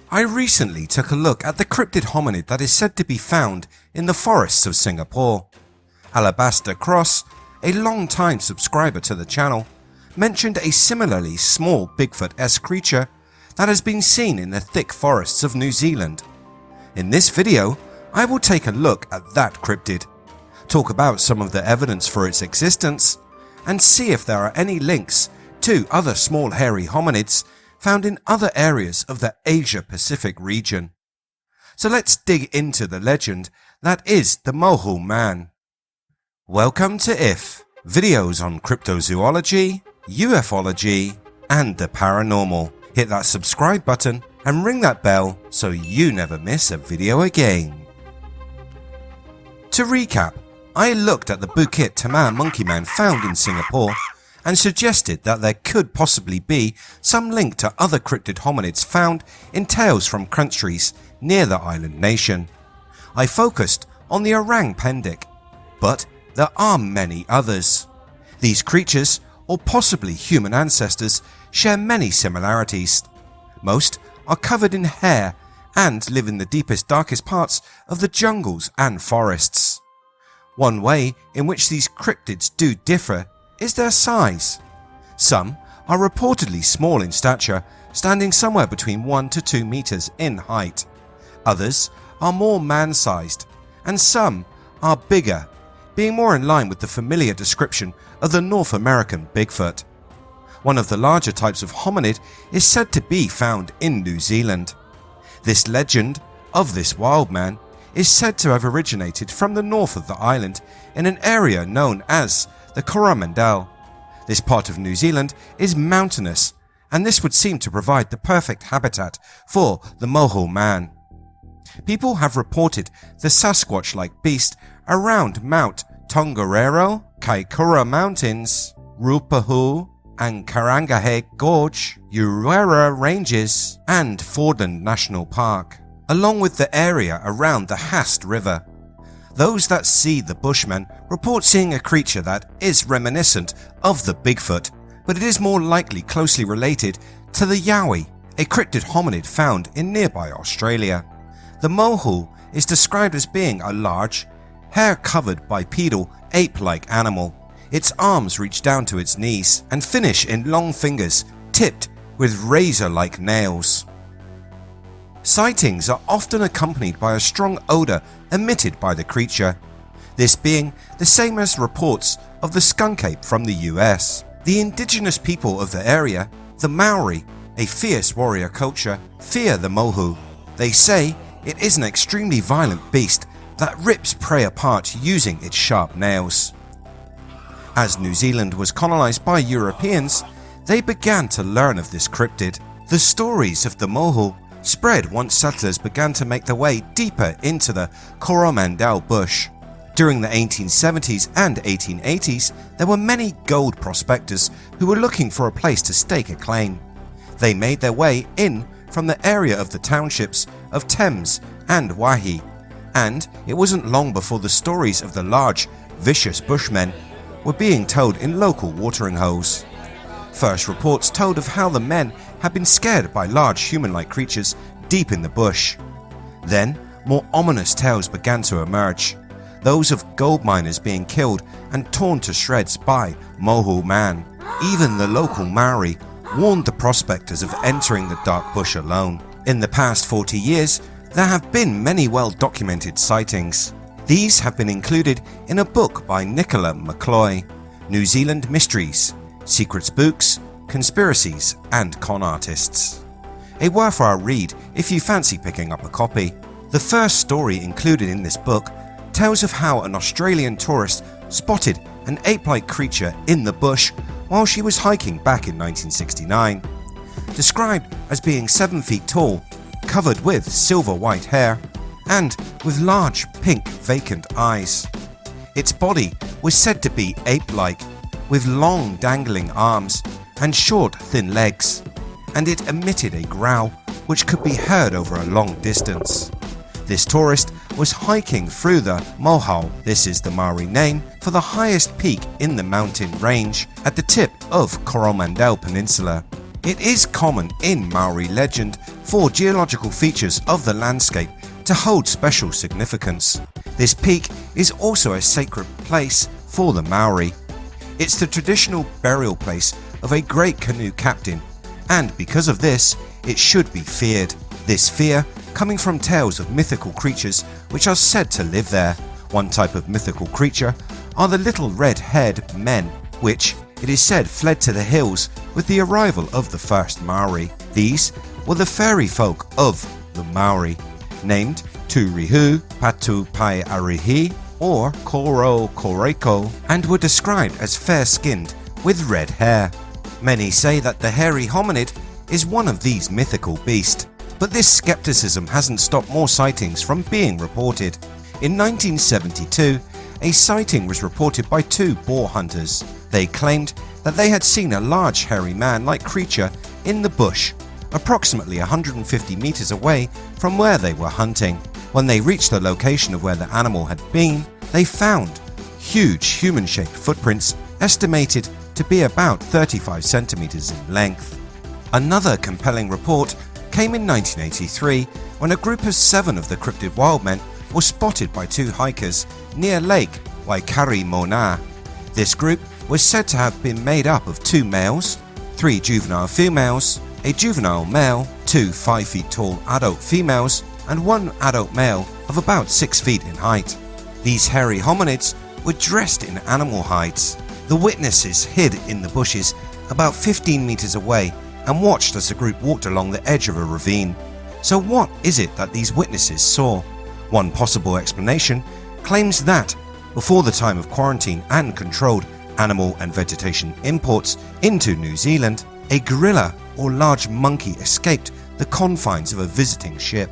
I recently took a look at the cryptid hominid that is said to be found in the forests of Singapore. Alabaster Cross, a long-time subscriber to the channel, mentioned a similarly small Bigfoot-esque creature that has been seen in the thick forests of New Zealand. In this video, I will take a look at that cryptid, talk about some of the evidence for its existence, and see if there are any links to other small hairy hominids found in other areas of the Asia-Pacific region. So let's dig into the legend that is the Mohu Man. Welcome to IF, videos on cryptozoology, ufology, and the paranormal. Hit that subscribe button and ring that bell so you never miss a video again. To recap, I looked at the Bukit Timah monkey man found in Singapore and suggested that there could possibly be some link to other cryptid hominids found in tales from countries near the island nation. I focused on the orang pendek, but there are many others. These creatures, or possibly human ancestors, share many similarities. Most are covered in hair and live in the deepest, darkest parts of the jungles and forests. One way in which these cryptids do differ is their size. Some are reportedly small in stature, standing somewhere between 1 to 2 meters in height. Others are more man-sized, and some are bigger, being more in line with the familiar description of the North American Bigfoot. One of the larger types of hominid is said to be found in New Zealand. This legend of this wild man is said to have originated from the north of the island in an area known as the Coromandel. This part of New Zealand is mountainous, and this would seem to provide the perfect habitat for the Mohu Man. People have reported the Sasquatch-like beast around Mount Tongariro, Kaikoura Mountains, Rupahu and Karangahe Gorge, Urewera Ranges and Fordland National Park, along with the area around the Hast River. Those that see the Bushmen report seeing a creature that is reminiscent of the Bigfoot, but it is more likely closely related to the Yowie, a cryptid hominid found in nearby Australia. The Mohu is described as being a large, hair-covered bipedal, ape-like animal. Its arms reach down to its knees and finish in long fingers tipped with razor-like nails. Sightings are often accompanied by a strong odour emitted by the creature, this being the same as reports of the skunk ape from the US. The indigenous people of the area, the Maori, a fierce warrior culture, fear the Mohu. They say it is an extremely violent beast that rips prey apart using its sharp nails. As New Zealand was colonised by Europeans, they began to learn of this cryptid. The stories of the Mohu spread once settlers began to make their way deeper into the Coromandel bush. During the 1870s and 1880s, there were many gold prospectors who were looking for a place to stake a claim. They made their way in from the area of the townships of Thames and Wahi, and it wasn't long before the stories of the large, vicious bushmen were being told in local watering holes. First reports told of how the men had been scared by large human-like creatures deep in the bush. Then, more ominous tales began to emerge, those of gold miners being killed and torn to shreds by Mohu Man. Even the local Maori warned the prospectors of entering the dark bush alone. In the past 40 years, there have been many well-documented sightings. These have been included in a book by Nicola McCloy, New Zealand Mysteries, Secret Spooks, Conspiracies and Con Artists. A worthwhile read if you fancy picking up a copy. The first story included in this book tells of how an Australian tourist spotted an ape-like creature in the bush while she was hiking back in 1969. Described as being 7 feet tall, covered with silver white hair, and with large pink vacant eyes. Its body was said to be ape-like, with long dangling arms and short thin legs, and it emitted a growl which could be heard over a long distance. This tourist was hiking through the Mohau, this is the Maori name for the highest peak in the mountain range at the tip of Coromandel Peninsula. It is common in Maori legend for geological features of the landscape to hold special significance. This peak is also a sacred place for the Maori. It's the traditional burial place of a great canoe captain, and because of this, it should be feared. This fear coming from tales of mythical creatures which are said to live there. One type of mythical creature are the little red-haired men, which it is said fled to the hills with the arrival of the first Maori. These were the fairy folk of the Maori, named Turihu, Patu Pai Arihi, or Koro Koreko, and were described as fair-skinned with red hair. Many say that the hairy hominid is one of these mythical beasts, but this skepticism hasn't stopped more sightings from being reported. In 1972, a sighting was reported by two boar hunters. They claimed that they had seen a large hairy man-like creature in the bush, approximately 150 meters away from where they were hunting. When they reached the location of where the animal had been, they found huge human-shaped footprints estimated to be about 35 centimeters in length. Another compelling report came in 1983 when a group of 7 of the cryptid wildmen were spotted by 2 hikers near Lake Waikari Mona. This group was said to have been made up of 2 males, 3 juvenile females, a juvenile male, 2 5 feet tall adult females, and 1 adult male of about 6 feet in height. These hairy hominids were dressed in animal hides. The witnesses hid in the bushes about 15 meters away and watched as the group walked along the edge of a ravine. So what is it that these witnesses saw? One possible explanation claims that before the time of quarantine and controlled animal and vegetation imports into New Zealand, a gorilla or large monkey escaped the confines of a visiting ship.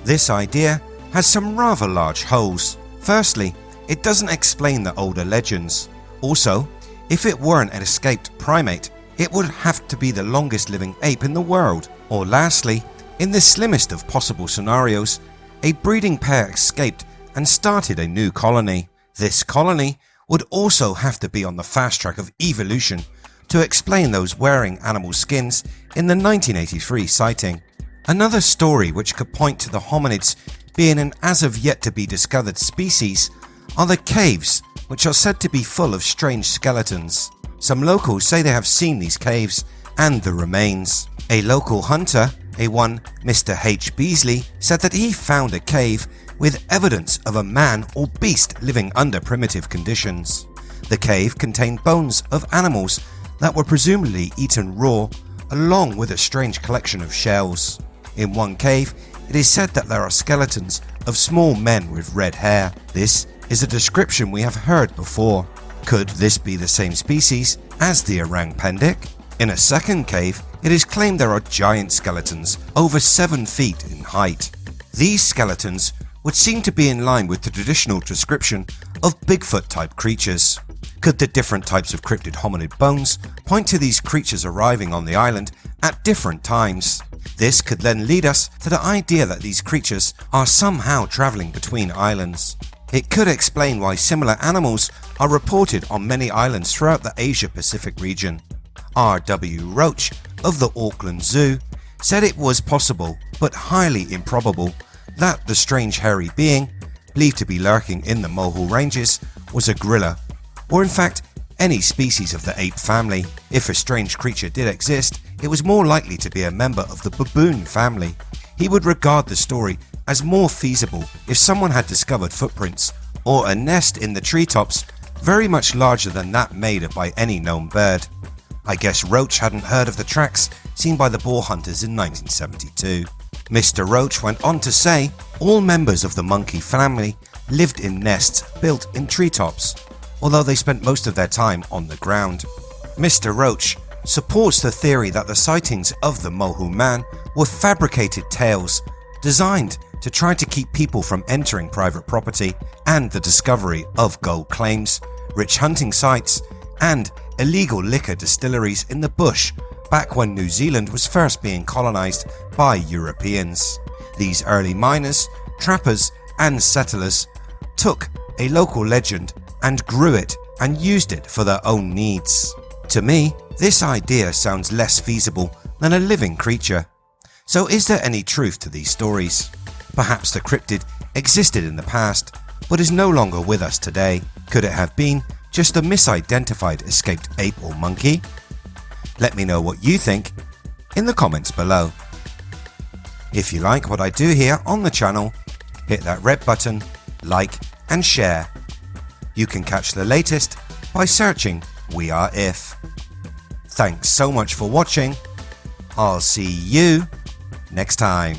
This idea has some rather large holes. Firstly, it doesn't explain the older legends. Also, if it weren't an escaped primate, it would have to be the longest living ape in the world. Or lastly, in the slimmest of possible scenarios, a breeding pair escaped and started a new colony. This colony would also have to be on the fast track of evolution to explain those wearing animal skins in the 1983 sighting. Another story which could point to the hominids being an as of yet to be discovered species are the caves, which are said to be full of strange skeletons. Some locals say they have seen these caves and the remains. A local hunter, a one Mr. H. Beasley, said that he found a cave with evidence of a man or beast living under primitive conditions. The cave contained bones of animals that were presumably eaten raw, along with a strange collection of shells. In one cave, it is said that there are skeletons of small men with red hair. This is a description we have heard before. Could this be the same species as the orang pendek? In a second cave, it is claimed there are giant skeletons over 7 feet in height. These skeletons would seem to be in line with the traditional description of Bigfoot-type creatures. Could the different types of cryptid hominid bones point to these creatures arriving on the island at different times? This could then lead us to the idea that these creatures are somehow travelling between islands. It could explain why similar animals are reported on many islands throughout the Asia-Pacific region. R.W. Roach of the Auckland Zoo said it was possible, but highly improbable, that the strange hairy being, believed to be lurking in the Mohu Ranges, was a gorilla, or in fact any species of the ape family. If a strange creature did exist, it was more likely to be a member of the baboon family. He would regard the story as more feasible if someone had discovered footprints or a nest in the treetops very much larger than that made by any known bird. I guess Roach hadn't heard of the tracks seen by the boar hunters in 1972. Mr. Roach went on to say all members of the monkey family lived in nests built in treetops, although they spent most of their time on the ground. Mr. Roach supports the theory that the sightings of the Mohu man were fabricated tales designed to try to keep people from entering private property, and the discovery of gold claims, rich hunting sites, and illegal liquor distilleries in the bush back when New Zealand was first being colonized by Europeans. These early miners, trappers, and settlers took a local legend and grew it and used it for their own needs. To me, this idea sounds less feasible than a living creature. So is there any truth to these stories? Perhaps the cryptid existed in the past, but is no longer with us today. Could it have been just a misidentified escaped ape or monkey? Let me know what you think in the comments below. If you like what I do here on the channel, hit that red button, like and share. You can catch the latest by searching We Are If. Thanks so much for watching. I'll see you next time.